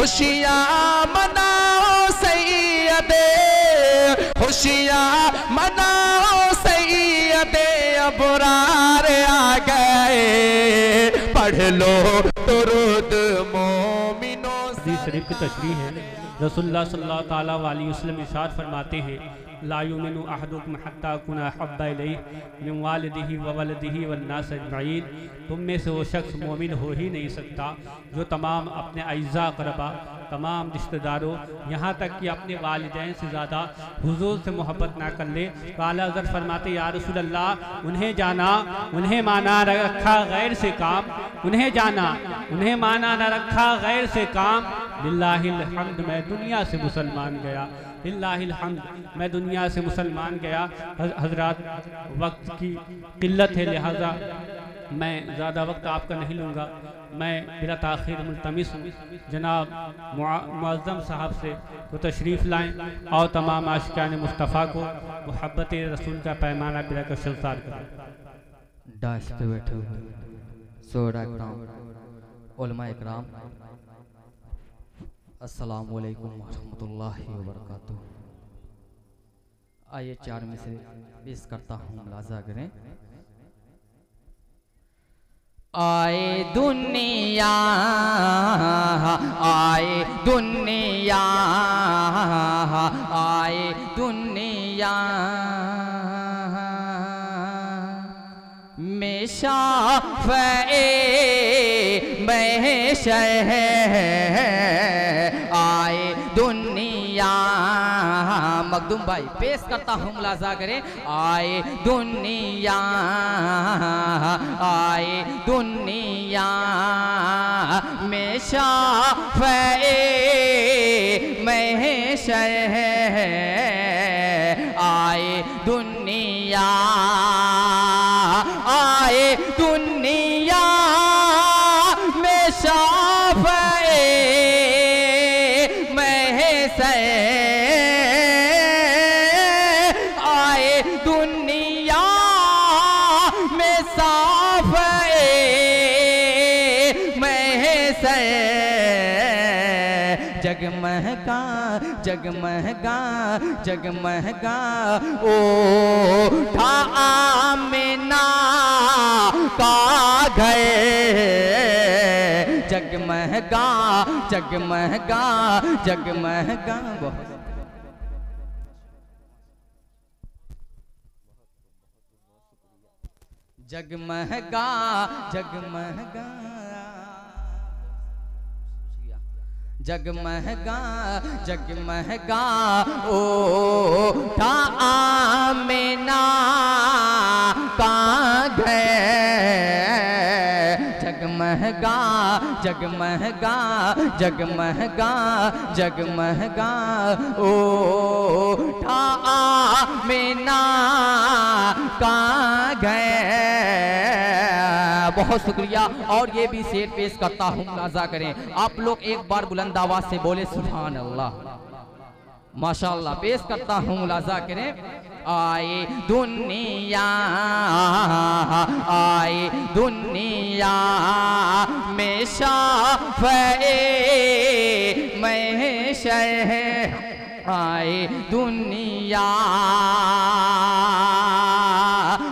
खुशियाँ मनाओ सैयदे, खुशियाँ मनाओ सैयदे अबरार आ गए, पढ़ लो दुरूद मोमिनो। हदीस शरीफ की तशरीह है, रसूलुल्लाह सल्लल्लाहु ताला अलैहि वसल्लम इरशाद फरमाते हैं, ला युमिनु अहदुकुम हत्ता कुना हब्बा इलैहि मिन वालिदिही व वलदिही वन्नास अजमईन। तुम में से वो शख्स मोमिन हो ही नहीं सकता जो तमाम अपने अइज़ा क़रबा, तमाम रिश्तेदारों, यहाँ तक कि अपने वालिदैन से ज़्यादा हुजूर से मोहब्बत ना कर ले। तो आला हज़रत फरमाते या रसूल अल्लाह, उन्हें जाना, उन्हें माना न रखा गैर से काम, उन्हें जाना, उन्हें माना न रखा गैर से काम। लिल्लाहिल हम्द, मैं दुनिया से मुसलमान गया, लिल्लाहिल हम्द, मैं दुनिया से मुसलमान गया। हज़रात, वक्त की किल्लत है, लिहाजा मैं ज़्यादा वक्त आपका नहीं लूँगा। मैं बिला ताख़ीर मुल्तमिस हूँ जनाब मुअज़्ज़म साहब से वो तशरीफ़ लाएँ और तमाम आशिक़ान मुस्तफ़ा को मुहब्बत रसूल का पैमाना पिला कर शर्मसार करें। डाश पे बैठे हुए सोहरा इकराम, उलमा इकराम, अस्सलामु अलैकुम व रहमतुल्लाहि व बरकातुहू। आइए चार में से पेश करता हूँ, मुलाज़ा करें। आए दुनिया, आए दुनिया, आए दुनिया में शाफ़ए महशर आए दुनिया। मखदूम भाई पेश करता हूँ, मुलाज़ा करें। आए दुनिया, आए दुनिया में शाफ़ए महशर आए दुनिया, आए दुनिया में शाफ़ए महशर आए दुनिया में शाफ़ए महशर। जगमगा जगमगा जगमगा ओठा आमिना का घर, जगमगा जगमगा जगमगा। जगमगा जगमगा जगमगा जगमगा ओठा आमिना का घर, जगमगा जगमगा जगमगा जगमगा ओठा आमिना का घर। बहुत शुक्रिया। और ये भी शेर पेश करता हूँ, मुलाज़ा करें। आप लोग एक बार बुलंद आवाज से बोले सुभान अल्लाह, माशाअल्लाह। पेश करता हूँ, मुलाज़ा करें। आए दुनिया, आए दुनिया में शाफ़ए महशर आए दुनिया।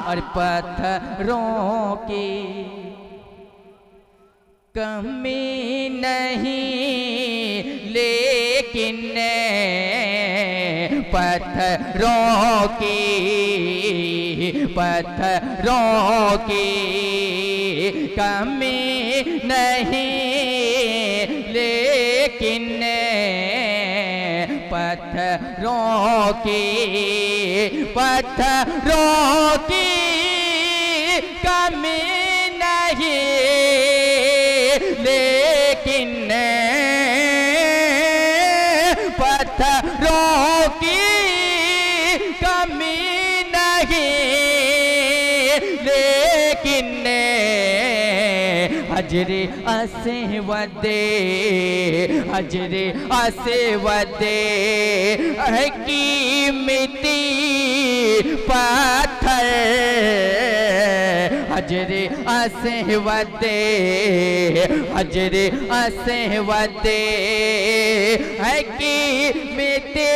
और पत्थरों की कमी नहीं, लेकिन पत्थरों की कमी नहीं, लेकिन पत्थरों की कमी नहीं, लेकिन पत्थरों की कमी नहीं, लेकिन अजरे असवदे, अजरे असवदे कीमती पत्थर, हजरे असवदे, हजरे असवदे है कि मिटे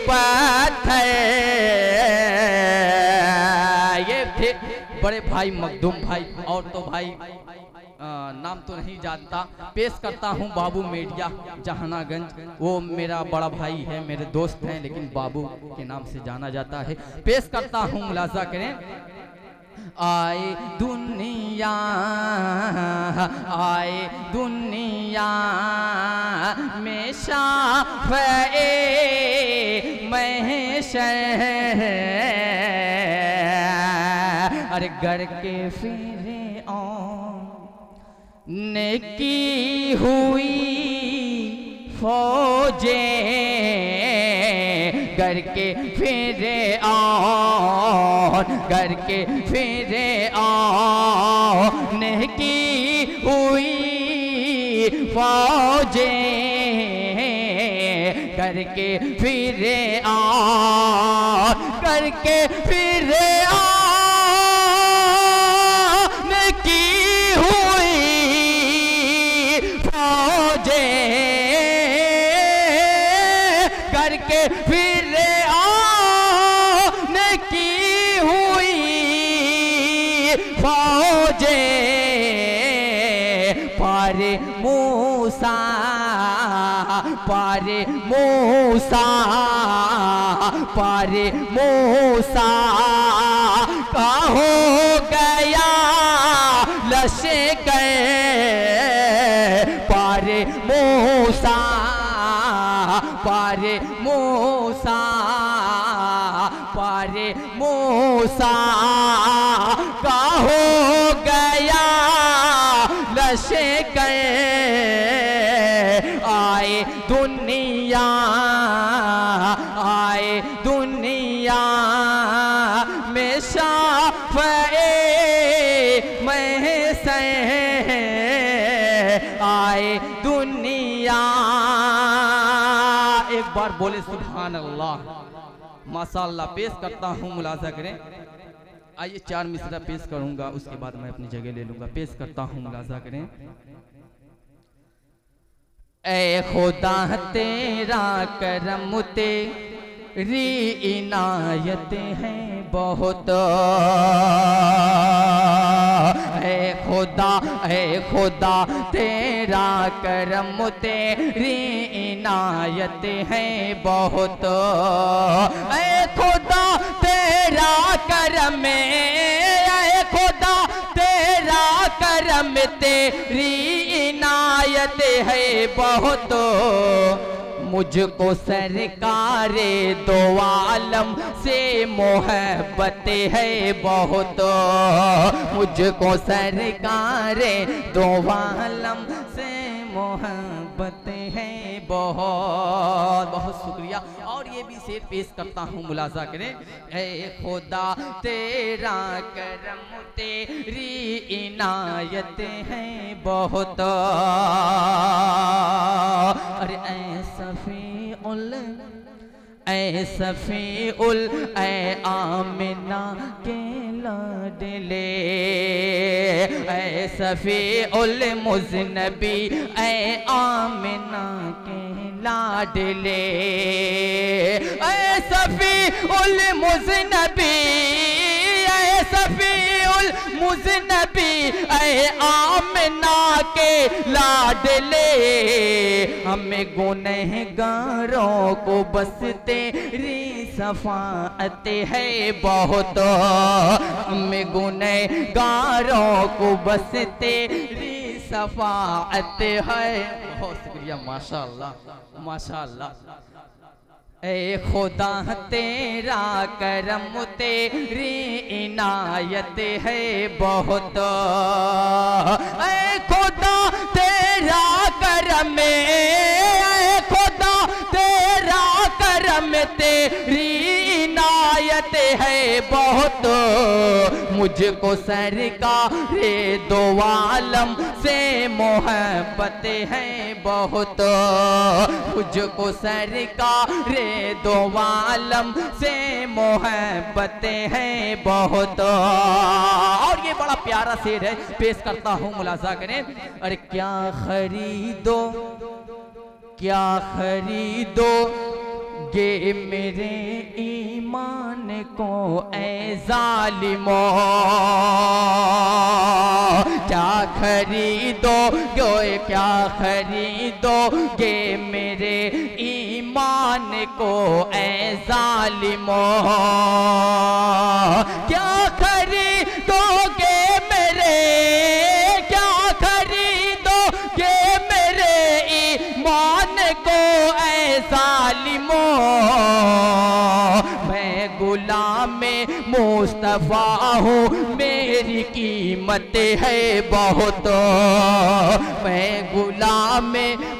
पत्थर। ये थे बड़े भाई मखदूम भाई। और तो भाई नाम तो नहीं जानता, पेश करता हूँ बाबू मेडिया जहानागंज। वो मेरा बड़ा भाई है, मेरे दोस्त हैं, लेकिन बाबू के नाम से जाना जाता है। पेश करता हूँ, मुलाजा करें। आए दुनिया, आए दुनिया में शाफ़ए महशर, अरे गर के फिरे ने की हुई फौजें, गर के फिरे गर के फिरे ने की हुई फौजें, गर के फिरे करके फिरे ने की हुई फौजें, करके फिरे ने की हुई फौजें, पारे मूसा, पारे मूसा, पारे मूसा का हो गया लश्कर, पारे मूसा, पारे मूसा, पारे मूसा का हो गया लश्कर, आए दुनिया, आए दुनिया में शाफ़ए महशर, आए दुनिया। एक बार बोले सुभान अल्लाह, माशाअल्लाह। पेश करता हूँ, मुलाजा करें। आइए 4 मिसरा पेश करूंगा, उसके बाद मैं अपनी जगह ले लूंगा। पेश करता हूँ, मुलाजा करें। ऐ खुदा तेरा करम तेरी इनायत है बहुत, ऐ खुदा तेरा करम तेरी इनायत है बहुत, ऐ खुदा तेरा करम, ऐ खुदा तेरा करम तेरी इनायत है बहुत, मुझको सरकारे दो आलम से मोहब्बत है बहुत, मुझको सरकारे दो आलम से मोहब्बत है बहुत। बहुत शुक्रिया। और ये भी शेर पेश करता हूँ, मुलाजा करें। ऐ खुदा तेरा करम तेरी इनायत है बहुत, अरे ऐ सफ़ीउल, ऐ सफ़ीउल, ऐ आमिना के लाडले, ऐ सफ़ीउल मुज़नबी, ऐ आमिना के लाडले, ऐ सफ़ीउल मुज़नबी, ऐ सफ़ीउल मुज़नबी, ऐ आमिना के लाडले, हमें गुनहगारों को बस तेरी शफ़ाअत है बहुत, हमें गुनहगारों को बस तेरी शफ़ाअत है। बहुत शुक्रिया, माशाअल्लाह माशाअल्लाह। ऐ खुदा तेरा करम तेरी इनायत है बहुत, ऐ खुदा तेरा करम, ऐ खुदा तेरा करम तेरी इनायत है बहुत, मुझको सरकारे दो आलम से मोहब्बत है बहुत, मुझको सरकारे दो आलम से मोहब्बत है बहुत। और बड़ा प्यारा शेर है, पेश करता हूँ, मुलाजा करें। अरे क्या खरीदो गे मेरे ईमान को ऐ जालिमो, क्या खरीदोगे मेरे ईमान को ऐ जालिमो, क्या खरीदोगे मेरे ईमान को ऐ जालिमो, मैं गुलाम मुस्तफा हूँ मेरी कीमत है बहुत, मैं गुलाम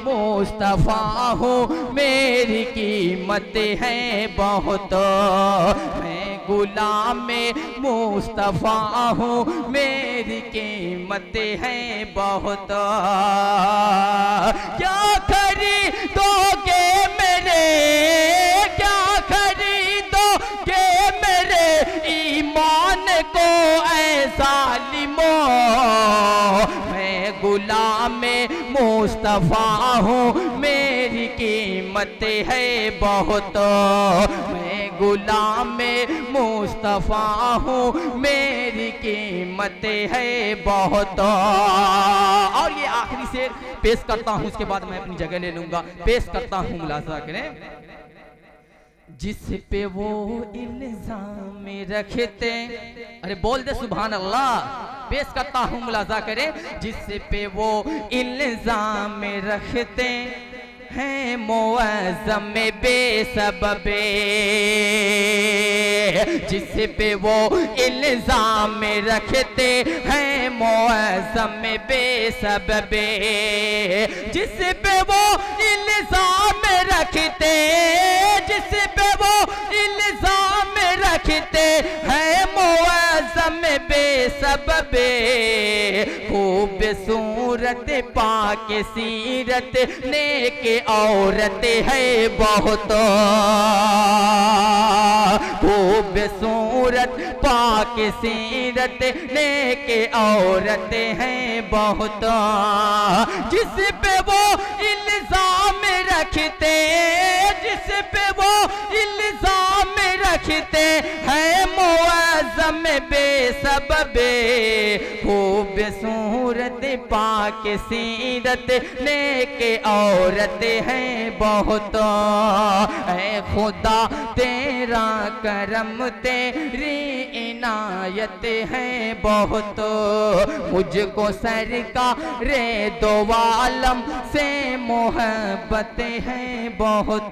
मुस्तफा हूँ मेरी कीमत है बहुत, मैं गुलाम मुस्तफा हूँ मेरी कीमत है बहुत, क्या खरीदोगे मेरे ईमान को ऐ जालिमो, मैं गुलाम मुस्तफा हूँ मेरी कीमत है बहुत, मैं गुलाम मुस्तफा हूँ मेरी कीमत है बहुत। और ये आखिरी शेर पेश करता हूँ, उसके बाद मैं अपनी जगह ले लूंगा। पेश करता हूँ, मुलाजा करें। जिस पे वो इल्जाम रखते, अरे बोल दे सुभान अल्लाह। पेश करता हूँ, मुलाजा करें। जिस पे वो इल्जाम रखते हैं मुअज़्ज़म बेसबबे, जिस पे वो इल्जाम रखते हैं मुअज़्ज़म बेसबबे, जिस पे वो इल्जाम रखते, जिस पे वो इल्जाम रखते हैं मुअज़्ज़म बेसबबे, खूबसूरत पाक सीरत नेक औरत है बहुत, खूबसूरत पाक सीरत नेक औरत है बहुत, जिस पे वो इल्जाम रखते, जिस पे वो इल्जाम रखते हैं मुअज़्ज़म बेसबबे, खूबसूरत पाक सीरत नेक औरत है बहुत, ऐ खुदा तेरा करम तेरी इनायत है बहुत, मुझको सरकारे दो आलम से मोहब्बत है बहुत।